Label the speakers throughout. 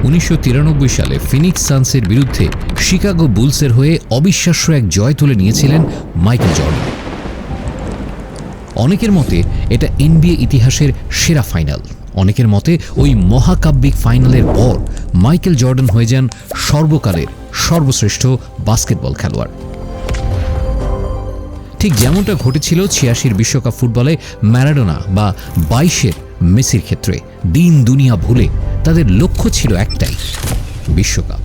Speaker 1: 1993 সালে ফিনিক্স সানসের বিরুদ্ধে শিকাগো বুলসের হয়ে অবিশ্বাস্য এক জয় তুলে নিয়েছিলেন মাইকেল জর্ডান। অনেকের মতে এটা NBA ইতিহাসের সেরা ফাইনাল, অনেকের মতে ওই মহাকাব্যিক ফাইনালের পর মাইকেল জর্ডান হয়ে যান সর্বকালের সর্বশ্রেষ্ঠ বাস্কেটবল খেলোয়াড়। ঠিক যেমনটা ঘটেছিল 86 বিশ্বকাপ ফুটবলে ম্যারাডোনা বা 22 মেসির ক্ষেত্রে, দিন দুনিয়া ভুলে তাদের লক্ষ্য ছিল একটাই, বিশ্বকাপ।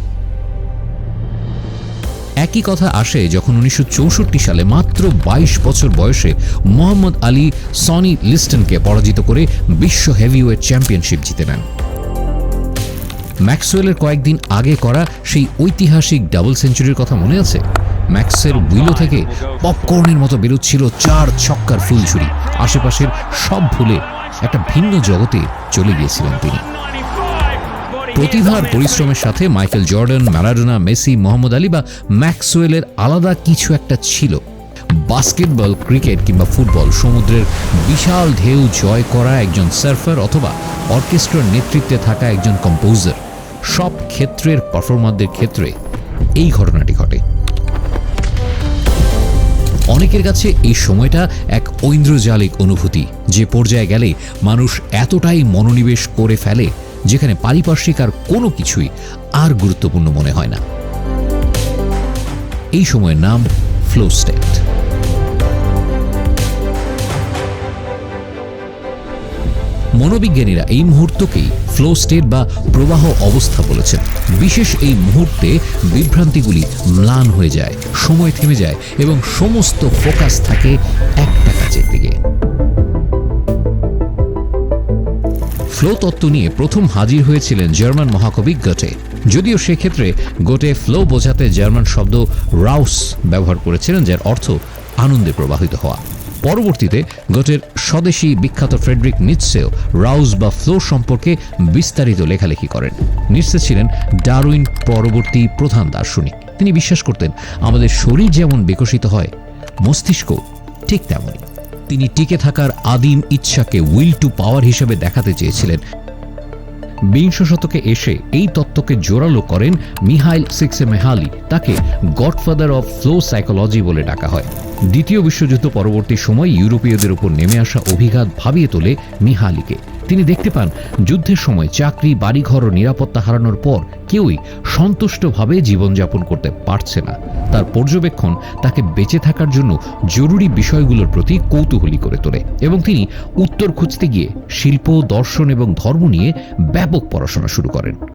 Speaker 1: একই কথা আসে যখন 1964 সালে মাত্র 22 বছর বয়সে মোহাম্মদ আলী সনি লিস্টনকে পরাজিত করে বিশ্ব হেভিওয়েট চ্যাম্পিয়নশিপ জিতে নেন। ম্যাক্সওয়েলের কয়েকদিন আগে করা সেই ঐতিহাসিক ডাবল সেঞ্চুরির কথা মনে আছে? ম্যাক্সের উইলো থেকে পপকর্নের মতো বেরোচ্ছিল 4 ছক্কার ফুলঝুরি। আশেপাশের সব ভুলে একটা ভিন্ন জগতে চলে গিয়েছিলেন তিনি। প্রতিভার পরিশ্রমের সাথে Michael Jordan, Maradona, Messi, Mohammad Ali বা ম্যাক্সওয়েলের আলাদা কিছু একটা ছিল। বাস্কেটবল, ক্রিকেট কিংবা ফুটবল, সমুদ্রের বিশাল ঢেউ জয় করা একজন সার্ফার অথবা অর্কেস্ট্রার নেতৃত্বে থাকা একজন কম্পোজার, সব ক্ষেত্রের পারফর্মারদের ক্ষেত্রে এই ঘটনাটি ঘটে। অনেকের কাছে এই সময়টা এক ঐন্দ্রজালিক অনুভূতি, যে পর্যায়ে গেলে মানুষ এতটাই মনোনিবেশ করে ফেলে যেখানে পারিপার্শ্বিক আর কোনো কিছুই আর গুরুত্বপূর্ণ মনে হয় না। এই সময়ের নাম ফ্লো স্টেট। মনোবিজ্ঞানীরা এই মুহূর্তকেই ফ্লো স্টেট বা প্রবাহ অবস্থা বলেছেন। বিশেষ এই মুহূর্তে বিভ্রান্তিগুলি ম্লান হয়ে যায়, সময় থেমে যায় এবং সমস্ত ফোকাস থাকে একটা কাজের দিকে। ফ্লো তত্ত্ব নিয়ে প্রথম হাজির হয়েছিলেন জার্মান মহাকবি গটে। যদিও সেক্ষেত্রে গোটে ফ্লো বোঝাতে জার্মান শব্দ রাউস ব্যবহার করেছিলেন, যার অর্থ আনন্দে প্রবাহিত হওয়া। পরবর্তীতে গোটের স্বদেশী বিখ্যাত ফ্রেডরিক নিৎসেও রাউস বা ফ্লো সম্পর্কে বিস্তারিত লেখালেখি করেন। নিৎসে ছিলেন ডারউইন পরবর্তী প্রধান দার্শনিক। তিনি বিশ্বাস করতেন আমাদের শরীর যেমন বিকশিত হয়, মস্তিষ্ক ঠিক তেমনই। তিনি টিকে থাকার আদিম ইচ্ছাকে উইল টু পাওয়ার হিসেবে দেখাতে চেয়েছিলেন। বিংশ শতকে এসে এই তত্ত্বকে জোরালো করেন মিহাইল সিক্সেমেহালি। তাকে গডফাদার অফ ফ্লো সাইকোলজি বলে ডাকা হয়। দ্বিতীয় বিশ্বযুদ্ধ পরবর্তী সময় ইউরোপীয়দের উপর নেমে আসা অভিঘাত ভাবিয়ে তোলে মিহালিকে। তিনি দেখতে পান যুদ্ধের সময় চাকরি, বাড়িঘর ও নিরাপত্তা হারানোর পর কেউই সন্তুষ্টভাবে জীবনযাপন করতে পারছে না। তার পর্যবেক্ষণ তাকে বেঁচে থাকার জন্য জরুরি বিষয়গুলোর প্রতি কৌতূহলী করে তোলে এবং তিনি উত্তর খুঁজতে গিয়ে শিল্প, দর্শন এবং ধর্ম নিয়ে ব্যাপক পড়াশোনা শুরু করেন।